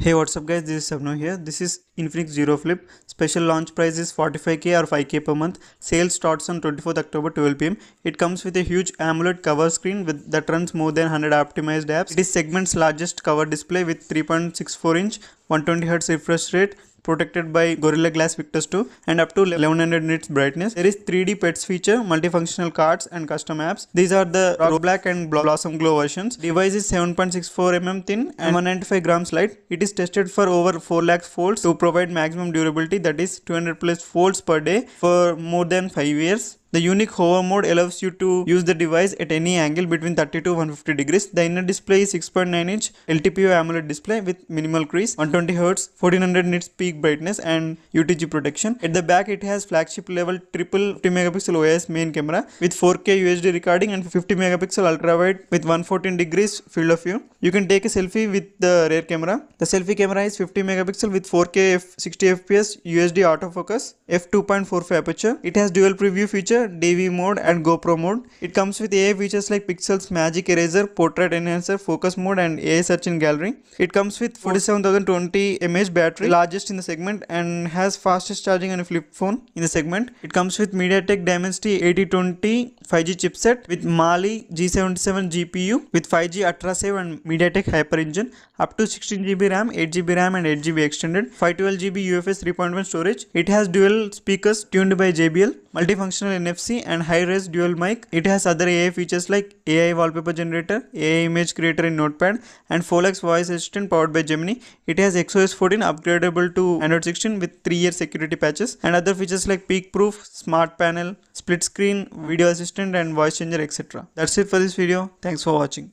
Hey, what's up guys, this is Sabno here. This is Infinix Zero Flip. Special launch price is 45k or 5k per month. Sale starts on 24th October 12 pm. It comes with a huge AMOLED cover screen that runs more than 100 optimized apps. It is segment's largest cover display with 3.64 inch 120Hz refresh rate, protected by Gorilla Glass Victus 2 and up to 1100 nits brightness. There is 3D pets feature, multifunctional cards and custom apps. These are the Rock Black and Blossom Glow versions. Device is 7.64 mm thin and 195 grams light. It is tested for over 4 lakh folds to provide maximum durability, that is 200 plus folds per day for more than 5 years. The unique hover mode allows you to use the device at any angle between 30 to 150 degrees. The inner display is 6.9 inch LTPO AMOLED display with minimal crease, 120 Hz, 1400 nits peak brightness and UTG protection. At the back it has flagship level triple 50 megapixel OIS main camera with 4K UHD recording and 50 megapixel ultra wide with 114 degrees field of view. You can take a selfie with the rear camera. The selfie camera is 50 megapixel with 4K 60 fps UHD autofocus, f2.45 aperture. It has dual preview feature, DV mode and GoPro mode. It comes with AI features like Pixel's Magic Eraser, Portrait Enhancer, Focus mode and AI search in gallery. It comes with 47,020 mAh battery, largest in the segment, and has fastest charging on a flip phone in the segment. It comes with MediaTek Dimensity 8020 5G chipset with Mali G77 GPU with 5G Ultra Save and MediaTek Hyper Engine, up to 16GB RAM, 8GB RAM and 8GB extended, 512GB UFS 3.1 storage. It has dual speakers tuned by JBL, multifunctional NFC and high-res dual mic. It has other AI features like AI wallpaper generator, AI image creator in Notepad and 4x voice assistant powered by Gemini. It has XOS 14 upgradable to Android 16 with 3-year security patches and other features like peak proof, smart panel, split screen, video assistant and voice changer, etc. That's it for this video. Thanks for watching.